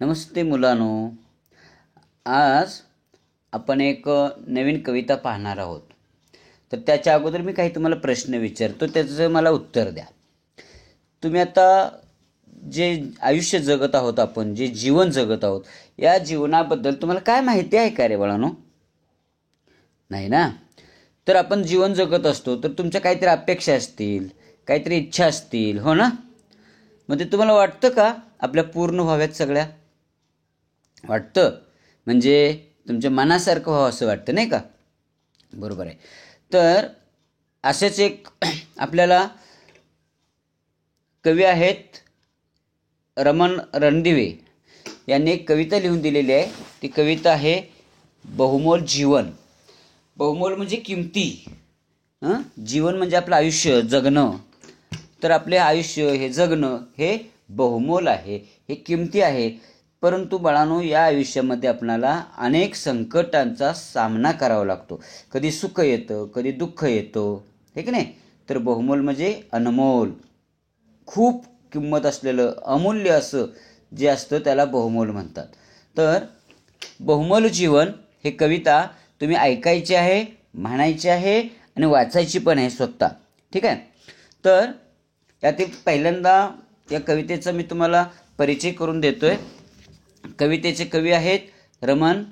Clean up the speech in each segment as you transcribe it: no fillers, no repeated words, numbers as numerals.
नमस्ते मुलांनो, आज आपण एक नवीन कविता पाहणार आहोत. तर त्याच्या अगोदर मी काही तुम्हाला प्रश्न विचारतो, त्याचं मला उत्तर द्या. तुम्ही आता जे आयुष्य जगत आहोत, आपण जे जीवन जगत आहोत, या जीवनाबद्दल तुम्हाला काय माहिती आहे का रे बाळांनो? नाही ना. तर आपण जीवन जगत असतो तर तुमच्या काहीतरी अपेक्षा असतील, काहीतरी इच्छा असतील, हो ना? मग ते तुम्हाला वाटतं का आपल्या पूर्ण व्हाव्यात सगळ्या? वाटतं म्हणजे तुमच्या मनासारखं व्हावं असं वाटतं, नाही का? बरोबर आहे. तर असेच एक आपल्याला कवी आहेत रमण रणदिवे यांनी एक कविता लिहून दिलेली आहे. ती कविता आहे बहुमोल जीवन. बहुमोल म्हणजे किमती. जीवन म्हणजे आपलं आयुष्य जगणं. तर आपले आयुष्य हे जगणं हे बहुमोल आहे, हे किमती आहे. परंतु बाळांनो, या आयुष्यामध्ये आपल्याला अनेक संकटांचा सामना करावा लागतो. कधी सुख येतं, कधी दुःख येतं, हे की नाही? तर बहुमोल म्हणजे अनमोल, खूप किंमत असलेलं, अमूल्य असं जे असतं त्याला बहुमोल म्हणतात. तर बहुमोल जीवन हे कविता तुम्ही ऐकायची आहे, म्हणायची आहे आणि वाचायची पण आहे स्वतः. ठीक आहे? तर यातील पहिल्यांदा या कवितेचा मी तुम्हाला परिचय करून देतोय. कवितेचे कवी आहेत रमण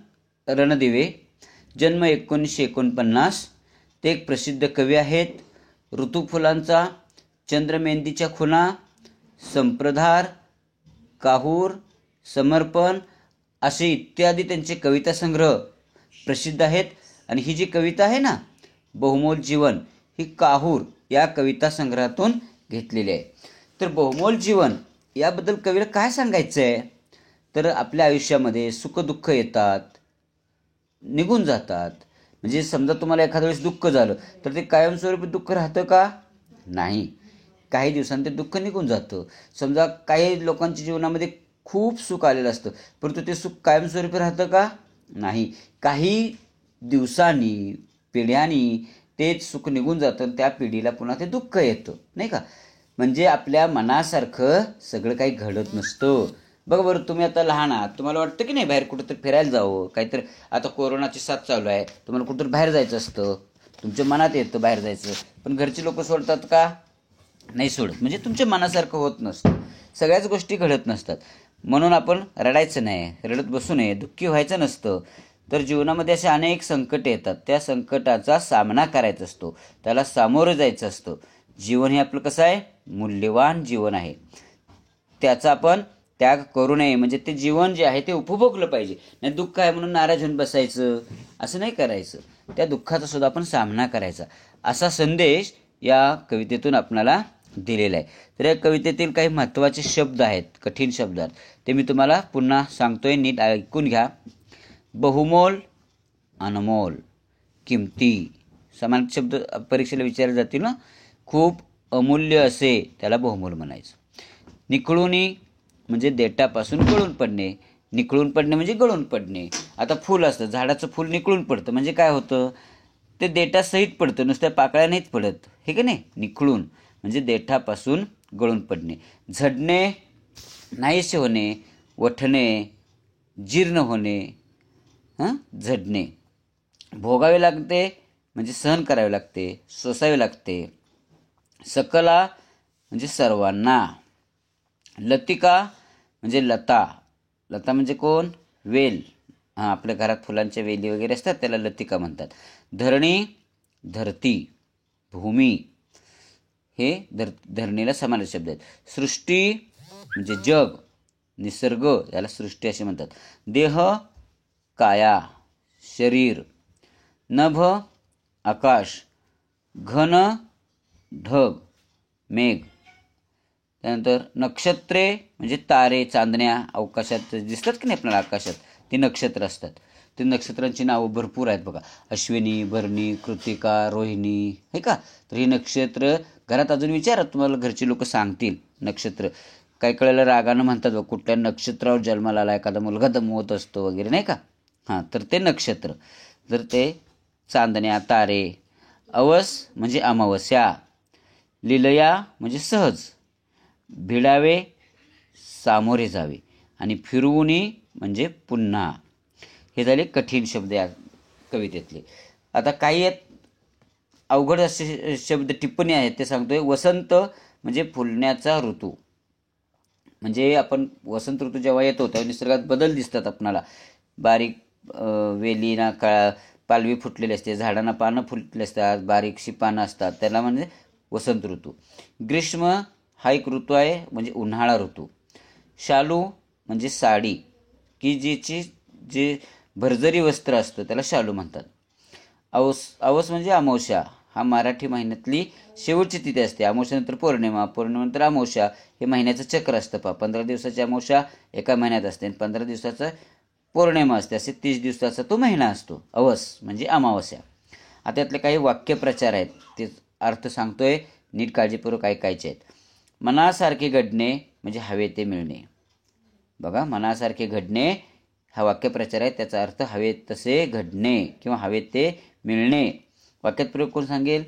रणदिवे. जन्म 1949. ते एक प्रसिद्ध कवी आहेत. ऋतुफुलांचा, चंद्रमेंदीच्या खुणा, संप्रदार, काहूर, समर्पण असे इत्यादी त्यांचे कविता संग्रह प्रसिद्ध आहेत. आणि ही जी कविता आहे ना, बहुमोल जीवन, ही काहूर या कविता संग्रहातून घेतलेली आहे. तर बहुमोल जीवन याबद्दल कवीला काय सांगायचं आहे? तर आपल्या आयुष्यामध्ये सुखदुःख येतात, निघून जातात. म्हणजे समजा तुम्हाला एखाद्या वेळेस दुःख झालं तर ते कायमस्वरूपी दुःख राहतं का? नाही. काही दिवसांनी ते दुःख निघून जातं. समजा काही लोकांच्या जीवनामध्ये खूप सुख आलेलं असतं, परंतु ते सुख कायमस्वरूपी राहतं का? नाही. काही दिवसांनी, पिढ्यांनी तेच सुख निघून जातं, त्या पिढीला पुन्हा ते दुःख येतं, नाही का? म्हणजे आपल्या मनासारखं सगळं काही घडत नसतं. बघा बरं, तुम्ही आता लहान आहात, तुम्हाला वाटतं की नाही बाहेर कुठंतरी फिरायला जावं, काहीतरी. आता कोरोनाची साथ चालू आहे, तुम्हाला कुठंतरी बाहेर जायचं असतं, तुमच्या मनात येतं बाहेर जायचं, पण घरचे लोक सोडतात का? नाही सोडत. म्हणजे तुमच्या मनासारखं होत नसतं, सगळ्याच गोष्टी घडत नसतात. म्हणून आपण रडायचं नाही, रडत बसू नये, दुःखी व्हायचं नसतं. तर जीवनामध्ये असे अनेक संकट येतात, त्या संकटाचा सामना करायचा असतो, त्याला सामोरं जायचं असतं. जीवन हे आपलं कसं आहे? मूल्यवान जीवन आहे, त्याचा आपण त्याग करू नये. म्हणजे ते जीवन जे आहे ते उपभोगलं पाहिजे. नाही दुःख आहे म्हणून नाराज होऊन बसायचं, असं नाही करायचं. त्या दुःखाचा सुद्धा आपण सामना करायचा, असा संदेश या कवितेतून आपल्याला दिलेला आहे. तर या कवितेतील काही महत्त्वाचे शब्द आहेत, कठीण शब्द आहेत, ते मी तुम्हाला पुन्हा सांगतोय, नीट ऐकून घ्या. बहुमोल, अनमोल, किमती. समान शब्द परीक्षेला विचारले जातील ना. खूप अमूल्य असे त्याला बहुमोल म्हणायचं. निखळूनी म्हणजे देठापासून गळून पडणे. निखळून पडणे म्हणजे गळून पडणे. आता फूल असतं, झाडाचं फूल निखळून पडतं म्हणजे काय होतं? ते देठासहित पडतं, नुसत्या पाकळ्या नाहीत पडत, हे की नाही? निखळून म्हणजे देठापासून गळून पडणे. झडणे, नाहीसे होणे, वठणे, जीर्ण होणे. झडणे. भोगावे लागते म्हणजे सहन करावे लागते, सोसावे लागते. सकला म्हणजे सर्वांना. लतिका म्हणजे लता. लता म्हणजे कोण? वेल. आपल्या घरात फुलांच्या वेली वगैरे असतात, त्याला लतिका म्हणतात. धरणी, धरती, भूमी, हे धरणीला समान शब्द आहेत. सृष्टी म्हणजे जग, निसर्ग, याला सृष्टी असे म्हणतात. देह, काया, शरीर. नभ, आकाश. घन, ढग, मेघ. त्यानंतर नक्षत्रे म्हणजे तारे, चांदण्या अवकाशात दिसतात की नाही आपल्याला आकाशात, ती नक्षत्र असतात. ते नक्षत्रांची नावं भरपूर आहेत बघा. अश्विनी, भरणी, कृतिका, रोहिणी, हे का? तर ही नक्षत्र घरात अजून विचारा, तुम्हाला घरचे लोक सांगतील. नक्षत्र काही कळलं रागानं म्हणतात बघ, कुठल्या नक्षत्रावर जन्माला आला एखादा मुलगा दमवत असतो वगैरे, नाही का? तर ते नक्षत्र. तर ते चांदण्या, तारे. अवस म्हणजे अमावस्या. लिलया म्हणजे सहज. भिडावे, सामोरे जावे. आणि फिरवुनी म्हणजे पुन्हा. हे झाले कठीण शब्द या कवितेतले. आता काही अवघड असे शब्द टिप्पणी आहेत ते सांगतोय. वसंत म्हणजे फुलण्याचा ऋतू. म्हणजे आपण वसंत ऋतू जेव्हा येतो तेव्हा निसर्गात बदल दिसतात आपणाला. बारीक वेलीना पालवी फुटलेली असते, झाडांना पानं फुटलेली असतात, बारीकशी पानं असतात, त्याला म्हणजे वसंत ऋतू. ग्रीष्म हा एक ऋतू आहे म्हणजे उन्हाळा ऋतू. शालू म्हणजे साडी की जे भरजरी वस्त्र असतं त्याला शालू म्हणतात. अवस म्हणजे अमावस्या. हा मराठी महिन्यातली शेवटची तिथी असते. अमावस्यानंतर पौर्णिमा, पौर्णिमेनंतर अमावस्या. हे महिन्याचं चक्र असतं. 15 दिवसाची अमावस्या एका महिन्यात असते आणि 15 दिवसाचा पौर्णिमा असते. असे 30 दिवसाचा तो महिना असतो. अवस म्हणजे अमावस्या. आता यातले काही वाक्यप्रचार आहेत ते अर्थ सांगतोय, नीट काळजीपूर्वक ऐकायचे आहेत. मनासारखे घडणे म्हणजे हवे ते मिळणे. बघा, मनासारखे घडणे हा वाक्यप्रचार आहे. त्याचा अर्थ हवे तसे घडणे किंवा हवे ते मिळणे. वाक्यात प्रयोग कोण सांगेल?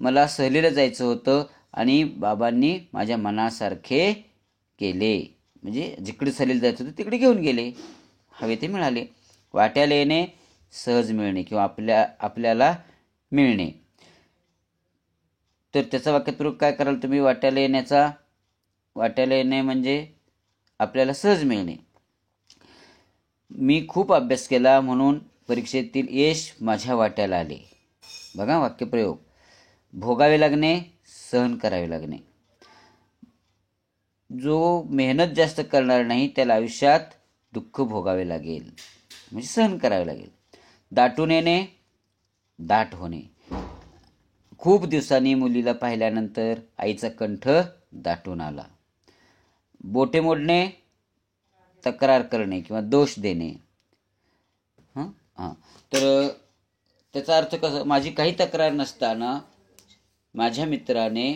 मला सहलीला जायचं होतं आणि बाबांनी माझ्या मनासारखे केले. म्हणजे जिकडे सहलीला जायचं होतं तिकडे घेऊन गेले, हवे ते मिळाले. वाट्याला येणे सहज मिळणे किंवा आपल्याला मिळणे. तर त्याचा वाक्यात प्रयोग काय कराल तुम्ही? वाट्याला येणे म्हणजे आपल्याला सहज मिळणे. मी खूप अभ्यास केला म्हणून परीक्षेतील यश माझ्या वाट्याला आले. बघा वाक्यप्रयोग. भोगावे लागणे, सहन करावे लागणे. जो मेहनत जास्त करणार नाही त्याला आयुष्यात दुःख भोगावे लागेल म्हणजे सहन करावे लागेल. दाटून येणे, दाट होणे. खूप दिवसांनी मुलीला पाहिल्यानंतर आईचा कंठ दाटून आला. बोटे मोडणे, तक्रार करणे किंवा दोष देणे. तर त्याचा अर्थ कसा? माझी काही तक्रार नसताना माझ्या मित्राने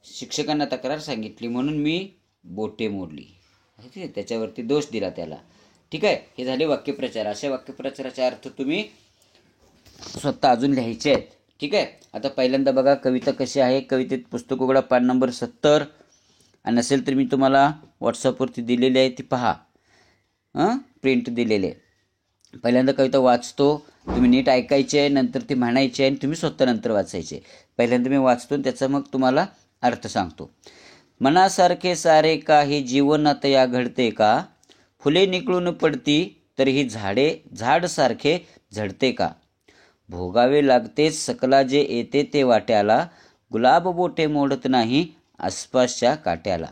शिक्षकांना तक्रार सांगितली म्हणून मी बोटे मोडली, त्याच्यावरती दोष दिला त्याला. ठीक आहे, हे झाले वाक्यप्रचार. अशा वाक्यप्रचाराचे अर्थ तुम्ही स्वतः अजून लिहायचे आहेत. ठीक आहे, आता पहिल्यांदा बघा कविता कशी आहे. कवितेत पुस्तक उघडा, पान नंबर 70. आणि नसेल तर मी तुम्हाला व्हॉट्सअपवरती दिलेली आहे ती पहा, प्रिंट दिलेले. पहिल्यांदा कविता वाचतो, तुम्ही नीट ऐकायची आहे, नंतर ती म्हणायची आहे आणि तुम्ही स्वतः नंतर वाचायचे. पहिल्यांदा मी वाचतो त्याचा मग तुम्हाला अर्थ सांगतो. मनासारखे सारे काही जीवनात या घडते का? फुले निकळून पडती तरीही झाड सारखे झडते का? भोगावे लागतेच सकला जे येते ते वाट्याला, गुलाब बोटे मोडत नाही आसपासच्या काट्याला.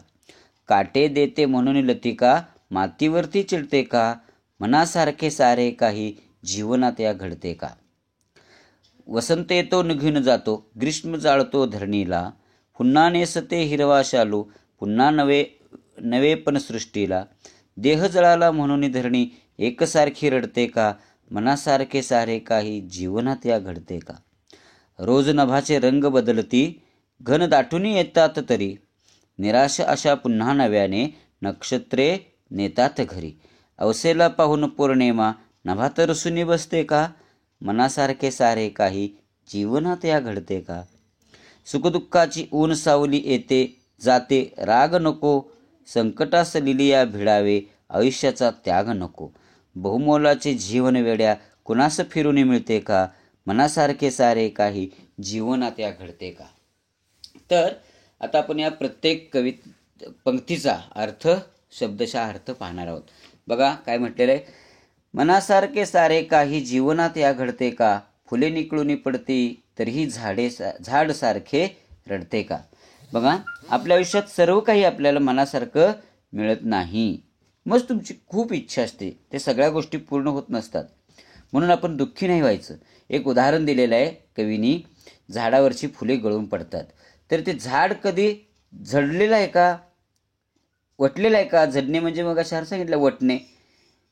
काटे देते म्हणून लतिका मातीवरती चिडते का? मनासारखे सारे काही जीवनात या घडते का? वसंत येतो निघून जातो, ग्रीष्म जाळतो धरणीला, पुन्हा नेसते हिरवा शालू, पुन्हा नवे पण सृष्टीला. देह जळाला म्हणून धरणी एकसारखी रडते का? मनासारखे सारे काही जीवनात या घडते का? रोज नभाचे रंग बदलती, घन दाटून येतात तरी, निराश अशा पुन्हा नव्याने नक्षत्रे नेतात घरी. अवसेला पाहून पौर्णिमा नभात रसूनी बसते का? मनासारखे सारे काही जीवनात या घडते का? सुखदुःखाची ऊन सावली येते जाते, राग नको संकटास लिलिया भिडावे, आयुष्याचा त्याग नको. बहुमोलाचे जीवन वेड्या कुणास फिरून मिळते का? मनासारखे सारे काही जीवनात या घडते का? तर आता आपण या प्रत्येक पंक्तीचा अर्थ, शब्दशः अर्थ पाहणार आहोत. बघा काय म्हटलेलं आहे. मनासारखे सारे काही जीवनात या घडते का? फुले निकळून पडती तरीही झाड सारखे रडते का? बघा, आपल्या आयुष्यात सर्व काही आपल्याला मनासारखं मिळत नाही. मग तुमची खूप इच्छा असते, ते सगळ्या गोष्टी पूर्ण होत नसतात. म्हणून आपण दुःखी नाही व्हायचं. एक उदाहरण दिलेलं आहे कवीनी, झाडावरची फुले गळून पडतात. तर ते झाड कधी झडलेलं आहे का, वटलेलं आहे का? झडणे म्हणजे मग अशा सांगितलं वटणे.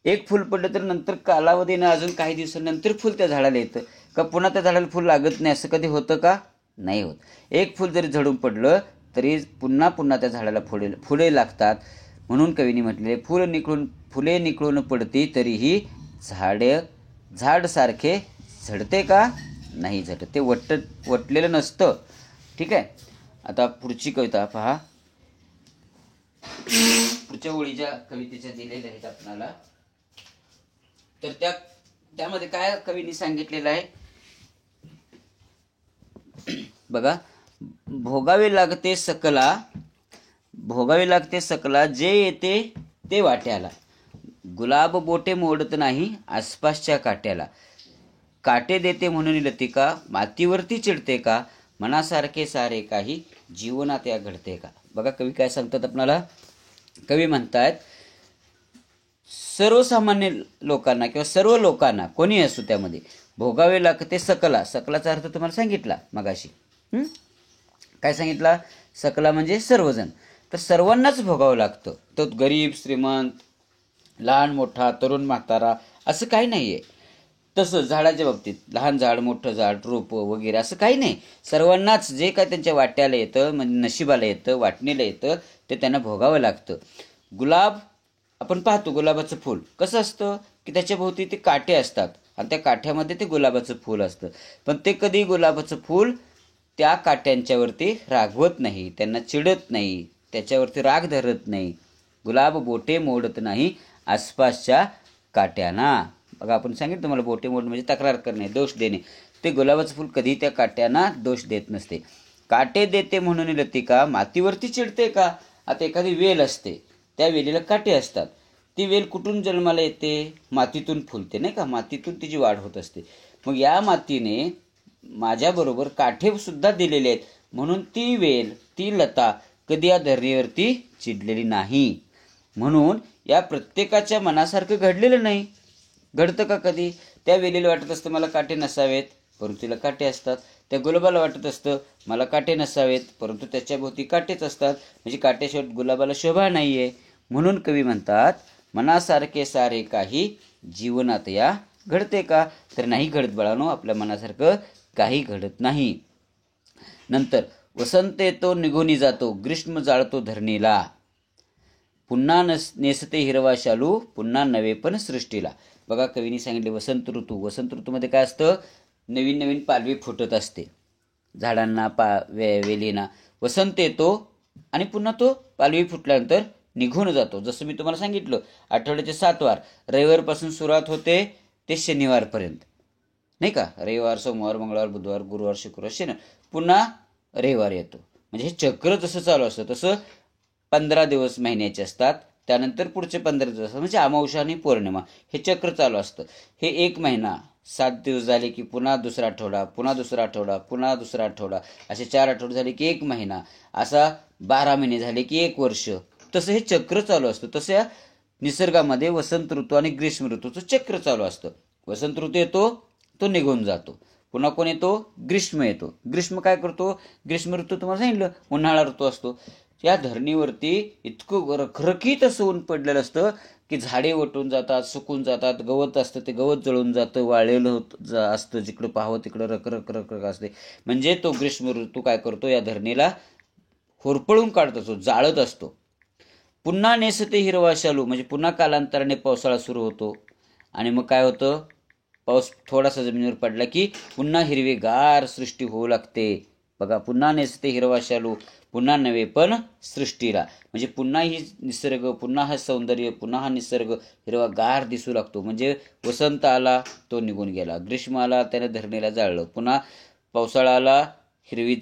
एक फुल पडलं तर नंतर कालावधीनं अजून काही दिवसांनंतर फुल त्या झाडाला येतं का? पुन्हा त्या झाडाला फुल लागत नाही असं कधी होतं का? नाही होत. एक फुल जरी झडून पडलं तरी पुन्हा त्या झाडाला फुले लागतात. म्हणून कवीने म्हटले, फुले निकळून पडती तरीही झाड सारखे झडते का? नाही झडत. ते वटलेलं नसतं. ठीक आहे, आता पुढची कविता पहा. शेवटच्या ओळी ज्या कवितेच्या दिलेल्या आहेत आपल्याला, तर त्यामध्ये काय कवीने सांगितलेलं आहे बघा. भोगावे लागते सकला जे येते ते वाट्याला, गुलाब बोटे मोडत नाही आसपासच्या काट्याला, काटे देते म्हणून लतिका मातीवरती चिडते का, मनासारखे सारे काही जीवनात या घडते का. बघा कवी काय सांगतात आपल्याला. कवी म्हणतात सर्वसामान्य लोकांना किंवा सर्व लोकांना कोणी असो त्यामध्ये भोगावे लागते सकलाचा अर्थ तुम्हाला सांगितला मगाशी. काय सांगितला. सकला म्हणजे सर्वजण, तर सर्वांनाच भोगावं लागतं. तो गरीब श्रीमंत, लहान मोठा, तरुण म्हातारा असं काही नाहीये. तसं झाडाच्या बाबतीत लहान झाड, मोठं झाड, रोप वगैरे असं काही नाही. सर्वांनाच जे काय त्यांच्या वाट्याला येतं, म्हणजे नशिबाला येतं, वाटणीला येतं, ते त्यांना भोगावं लागतं. गुलाब आपण पाहतो, गुलाबाचं फूल कसं असतं की त्याच्या भोवती ते काटे असतात आणि त्या काठ्यामध्ये ते गुलाबाचं फूल असतं. पण ते कधी गुलाबाचं फूल त्या काट्यांच्यावरती रागवत नाही, त्यांना चिडत नाही, त्याच्यावरती राग धरत नाही. गुलाब बोटे मोडत नाही आसपासच्या काट्यांना. बघा आपण सांगितलं तुम्हाला, बोटे मोडणं म्हणजे तक्रार करणे, दोष देणे. ते गुलाबाचं फूल कधी त्या काट्यांना दोष देत नसते. काटे देते म्हणून लतिका मातीवरती चिडते का. आता एखादी वेल असते, त्या वेलीला काटे असतात. ती वेल कुठून जन्माला येते, मातीतून फुलते नाही का, मातीतून तिची वाढ होत असते. मग या मातीने माझ्याबरोबर काठे सुद्धा दिलेले आहेत, म्हणून ती वेल, ती लता कधी या धरणीवरती चिडलेली नाही. म्हणून या प्रत्येकाच्या मनासारखं घडलेलं नाही. घडतं का कधी. त्या वेलीला वाटत असतं मला काटे नसावेत, परंतु तिला काटे असतात. त्या गुलाबाला वाटत असतं मला काटे नसावेत, परंतु त्याच्याभोवती काटेच असतात. म्हणजे काट्याशिवाय गुलाबाला शोभा नाहीये. म्हणून कवी म्हणतात मनासारखे सारे काही जीवनात या घडते का. तर नाही घडत बाळांनो, आपल्या मनासारखं काही घडत नाही. नंतर वसंत येतो निघून जातो, ग्रीष्म जाळतो धरणीला, पुन्हा नेसते हिरवा शालू, पुन्हा नवे पण सृष्टीला. बघा कवीने सांगितले वसंत ऋतूमध्ये काय असतं, नवीन नवीन पालवी फुटत असते झाडांना, वेलींना. वसंत येतो आणि पुन्हा तो पालवी फुटल्यानंतर निघून जातो. जसं मी तुम्हाला सांगितलं, आठवड्याचे 7 वार, रविवारपासून सुरुवात होते ते शनिवारपर्यंत नाही का. रविवार, सोमवार, मंगळवार, बुधवार, गुरुवार, शुक्रवार, शनिवार, पुन्हा रविवार येतो. म्हणजे हे चक्र जसं चालू असतं तसं 15 दिवस महिन्याचे असतात. त्यानंतर पुढचे 15 दिवस म्हणजे अमावस्या आणि पौर्णिमा, हे चक्र चालू असतं. हे 1 महिना 7 दिवस झाले की पुन्हा दुसरा आठवडा, पुन्हा दुसरा आठवडा, पुन्हा दुसरा आठवडा, असे 4 आठवडे झाले की 1 महिना, असा 12 महिने झाले की 1 वर्ष. तसं हे चक्र चालू असतं. तसं या निसर्गामध्ये वसंत ऋतू आणि ग्रीष्म ऋतूचं चक्र चालू असतं. वसंत ऋतू येतो, तो निघून जातो. पुन्हा कोण येतो, ग्रीष्म येतो. ग्रीष्म काय करतो, ग्रीष्म ऋतू तुम्हाला सांगितलं उन्हाळा ऋतू असतो. या धरणीवरती इतकं रखरखीत असं ऊन पडलेलं असतं की झाडे वटून जातात, सुकून जातात, गवत असतं ते गवत जळून जातं, वाळलेलं असतं, जिकडं पाहावं तिकडं रखरख रखरख असते. म्हणजे तो ग्रीष्म ऋतू काय करतो, या धरणीला होरपळून काढत असतो, जाळत असतो. पुन्हा नेसते हिरवा शालू, म्हणजे पुन्हा कालांतराने पावसाळा सुरू होतो. आणि मग काय होतं, पाऊस थोडासा जमिनीवर पडला की पुन्हा हिरवीगार सृष्टी होऊ लागते. बघा, पुन्हा नेसते हिरवा शालू, पुन्हा नवे पण सृष्टीला. म्हणजे पुन्हा ही निसर्ग, पुन्हा हा सौंदर्य, पुन्हा हा निसर्ग हिरवागार दिसू लागतो. म्हणजे वसंत आला तो निघून गेला, ग्रीष्म आला त्याने धरणीला जाळलं, पुन्हा पावसाळा आला हिरवी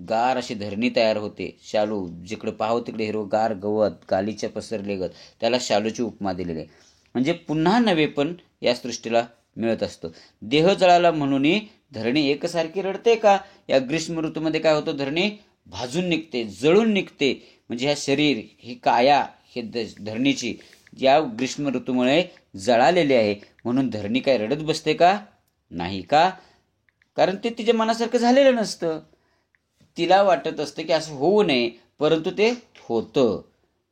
गार अशी धरणी तयार होते. शालू, जिकडे पाहावं तिकडे हिरवगार गवत, गालीच्या पसरले गत, त्याला शालूची उपमा दिलेली आहे. म्हणजे पुन्हा नवे पण या सृष्टीला मिळत असतं. देह जळाला म्हणून धरणी एकसारखी रडते का. या ग्रीष्म ऋतूमध्ये काय होतं, धरणी भाजून निघते, जळून निघते. म्हणजे ह्या शरीर, ही काया, हे धरणीची या ग्रीष्म ऋतूमुळे जळालेली आहे. म्हणून धरणी काय रडत बसते का, नाही का. कारण ते तिच्या मनासारखं झालेलं नसतं. तिला वाटत असतं की असं होऊ नये, परंतु ते होतं.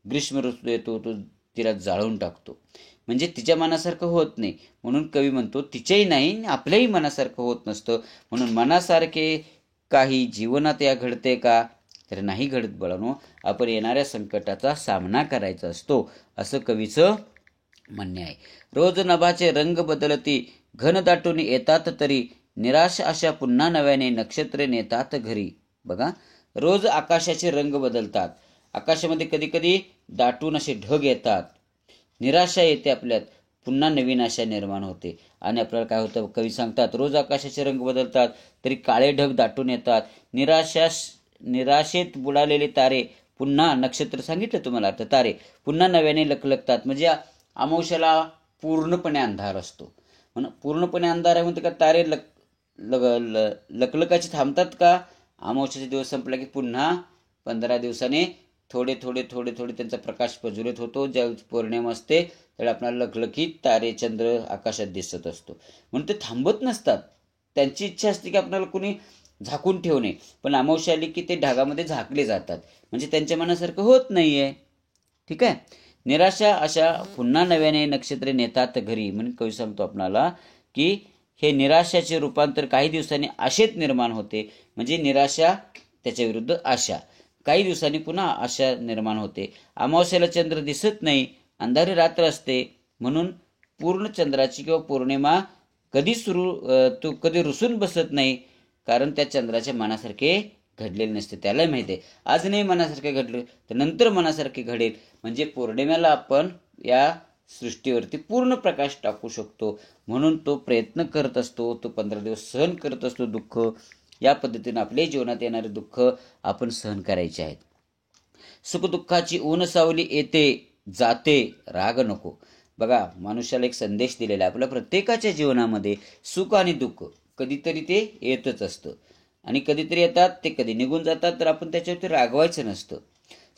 ग्रीष्म ऋतू येतो, तो तिला जाळून टाकतो. म्हणजे तिच्या मनासारखं होत नाही. म्हणून कवी म्हणतो तिच्याही नाही, आपल्याही मनासारखं होत नसतं. म्हणून मनासारखे काही जीवनात या घडते का, तर नाही घडत बाळांनो. आपण येणाऱ्या संकटाचा सामना करायचा असतो, असं कवीचं म्हणणे आहे. रोज नभाचे रंग बदलती, घन दाटून येतात तरी, निराश आशा पुन्हा नव्याने नक्षत्रे नेतात घरी. बघा, रोज आकाशाचे रंग बदलतात. आकाशामध्ये कधी कधी दाटून असे ढग येतात, निराशा येते आपल्यात, पुन्हा नवीन आशा निर्माण होते. आणि आपल्याला काय होतं, कवी सांगतात, रोज आकाशाचे रंग बदलतात तरी काळे ढग दाटून येतात, निराशेत बुडालेले तारे पुन्हा, नक्षत्र सांगितलं तुम्हाला आता, तारे पुन्हा नव्याने लखलखतात. म्हणजे अमावस्याला पूर्णपणे अंधार असतो. म्हणून पूर्णपणे अंधार आहे म्हणते का, तारे लखलखाचे थांबतात का? अमावस्याचे दिवस संपला की पुन्हा 15 दिवसाने थोडे थोडे थोडे थोडे त्यांचा प्रकाश प्रज्वलित होतो. ज्यावेळी पौर्णिमा असते त्यावेळी आपल्याला लखलखीत तारे चंद्र आकाशात दिसत असतो. म्हणून ते थांबत नसतात. त्यांची इच्छा असते की आपल्याला कोणी झाकून ठेवणे, पण अमावस्या आली की ते ढगामध्ये झाकले जातात. म्हणजे त्यांच्या मनासारखं होत नाहीये. ठीक आहे. निराशा अशा पुन्हा नव्याने नक्षत्रे नेतात घरी. म्हणून कवी सांगतो आपणाला की हे निराशाचे रूपांतर काही दिवसांनी आशेत निर्माण होते. म्हणजे निराशा त्याच्या विरुद्ध आशा, काही दिवसांनी पुन्हा आशा निर्माण होते. अमावस्याला चंद्र दिसत नाही, अंधारी रात्र असते, म्हणून पूर्ण चंद्राची किंवा पौर्णिमा कधी रुसून बसत नाही, कारण त्या चंद्राच्या मनासारखे घडलेले नसते. त्यालाही माहिती आहे आज नाही मनासारखे घडले तर नंतर मनासारखे घडेल. म्हणजे पौर्णिमेला आपण या सृष्टीवरती पूर्ण प्रकाश टाकू शकतो. म्हणून तो प्रयत्न करत असतो, तो 15 दिवस सहन करत असतो दुःख. या पद्धतीने आपल्या जीवनात येणारे दुःख आपण सहन करायचे आहेत. सुखदुःखाची ऊन सावली येते जाते, राग नको. बघा, मनुष्याला एक संदेश दिलेला आहे. आपल्या प्रत्येकाच्या जीवनामध्ये सुख आणि दुःख कधीतरी ते येतच असतं, आणि कधीतरी येतात ते कधी निघून जातात, तर आपण त्याच्यावरती रागवायचं नसतं.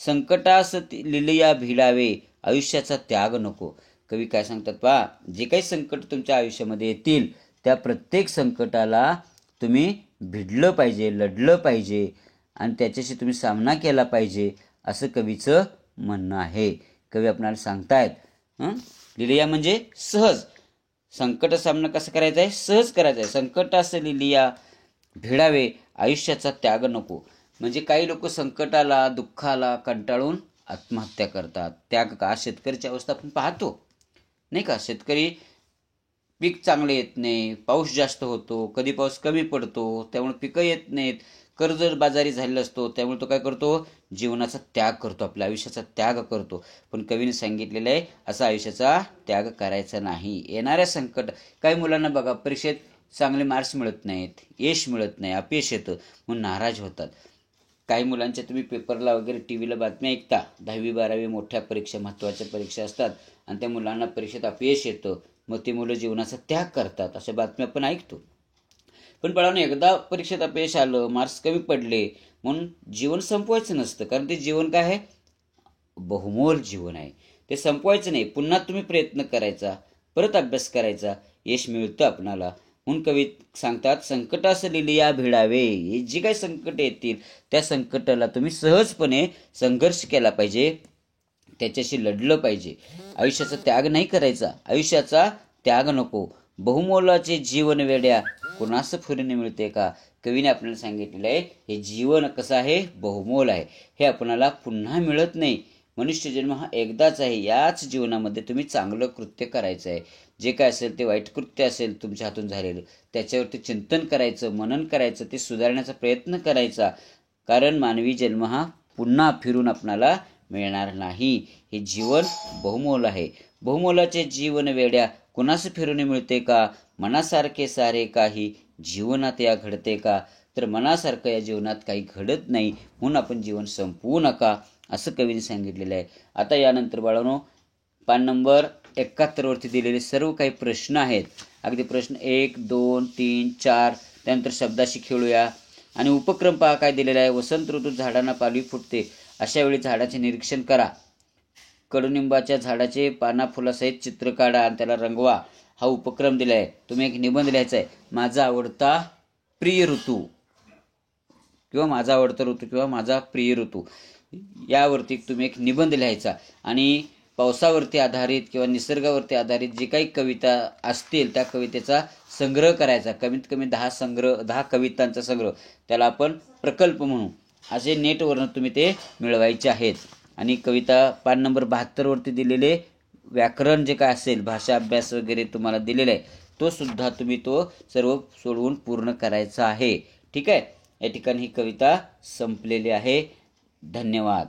संकटास लिलिया भिडावे, आयुष्याचा त्याग नको. कवी काय सांगतात पहा, जे काही संकट तुमच्या आयुष्यामध्ये येतील त्या प्रत्येक संकटाला तुम्ही भिडलं पाहिजे, लढलं पाहिजे, आणि त्याच्याशी तुम्ही सामना केला पाहिजे, असं कवीचं म्हणणं आहे. कवी आपल्याला सांगतायत लिलिया म्हणजे सहज. संकट सामना कसं करायचा आहे? सहज करायचा आहे. संकटास लिलिया भिडावे, आयुष्याचा त्याग नको. म्हणजे काही लोक संकटाला, दुःखाला कंटाळून आत्महत्या करतात. त्याग का? शेतकऱ्याची अवस्था आपण पाहतो नाही का? शेतकरी पीक चांगले येत नाही, पाऊस जास्त होतो, कधी पाऊस कमी पडतो, त्यामुळे पिकं येत नाहीत, कर्जबाजारी झालेला असतो, त्यामुळे तो काय करतो? जीवनाचा त्याग करतो, आपल्या आयुष्याचा त्याग करतो. पण कवीने सांगितलेलं आहे असा आयुष्याचा त्याग करायचा नाही. येणाऱ्या संकट, काही मुलांना बघा परीक्षेत चांगले मार्क्स मिळत नाहीत, यश मिळत नाही, अपयश येतं म्हणून नाराज होतात. काही मुलांच्या तुम्ही पेपरला वगैरे टी व्हीला बातम्या ऐकता, 10वी 12वी मोठ्या परीक्षा, महत्त्वाच्या परीक्षा असतात, आणि त्या मुलांना परीक्षेत अपयश येतं, मग ते मुलं जीवनाचा त्याग करतात, अशा बातम्या आपण ऐकतो. पण बाळांनो, एकदा परीक्षेत अपयश आलं, मार्क्स कमी पडले म्हणून जीवन संपवायचं नसतं. कारण ते जीवन काय आहे? बहुमोल जीवन आहे. ते संपवायचं नाही, पुन्हा तुम्ही प्रयत्न करायचा, परत अभ्यास करायचा, यश मिळतं आपणाला. म्हणून कवी सांगतात, संकटास लिलिया भिडावे. हे जी काही संकट येतील त्या संकटाला तुम्ही सहजपणे संघर्ष केला पाहिजे, त्याच्याशी लढलं पाहिजे. आयुष्याचा त्याग नाही करायचा, आयुष्याचा त्याग नको. बहुमोलाचे जीवन वेड्या, कोणास फुरीने मिळते का? कवीने आपल्याला सांगितलेलं आहे हे जीवन कसं आहे? बहुमोल आहे. हे आपणाला पुन्हा मिळत नाही. मनुष्य जन्म हा एकदाच आहे. याच जीवनामध्ये तुम्ही चांगलं कृत्य करायचं आहे. जे काय असेल ते वाईट कृत्य असेल तुमच्या हातून झालेलं, त्याच्यावरती चिंतन करायचं, मनन करायचं, ते सुधारण्याचा प्रयत्न करायचा. कारण मानवी जन्म हा पुन्हा फिरून आपणाला मिळणार नाही. हे जीवन बहुमोल आहे. बहुमोलाचे जीवन वेड्या, कुणास फिरून मिळते का? मनासारखे सारे काही जीवनात या घडते का? तर मनासारखं या जीवनात काही घडत नाही, म्हणून आपण जीवन संपवू नका, असं कवीने सांगितलेलं आहे. आता यानंतर बाळांनो, पान नंबर 71 वरती दिलेले सर्व काही प्रश्न आहेत. अगदी प्रश्न 1, 2, 3, 4, त्यानंतर शब्दाशी खेळूया. आणि उपक्रम पहा काय दिलेला आहे. वसंत ऋतूत झाडांना पालवी फुटते, अशा वेळी झाडाचे निरीक्षण करा. कडुनिंबाच्या झाडाचे पाना फुलासहित चित्र काढा आणि त्याला रंगवा. हा उपक्रम दिला आहे. तुम्ही एक निबंध लिहायचा आहे. माझा आवडता प्रिय ऋतू, किंवा माझा आवडता ऋतू, किंवा माझा प्रिय ऋतू, यावरती तुम्ही एक निबंध लिहायचा. आणि पावसावरती आधारित किंवा निसर्गावरती आधारित जी काही कविता असतील त्या कवितेचा संग्रह करायचा. कमीत कमी 10 कवितांचा संग्रह, त्याला आपण प्रकल्प म्हणू. असे नेटवरनं तुम्ही ते मिळवायचे आहेत. आणि कविता पान नंबर 72 वरती दिलेले व्याकरण जे काय असेल, भाषा अभ्यास वगैरे तुम्हाला दिलेला आहे, तो सुद्धा तुम्ही तो सर्व सोडवून पूर्ण करायचा आहे. ठीक आहे. या ठिकाणी ही कविता संपलेली आहे. धन्यवाद.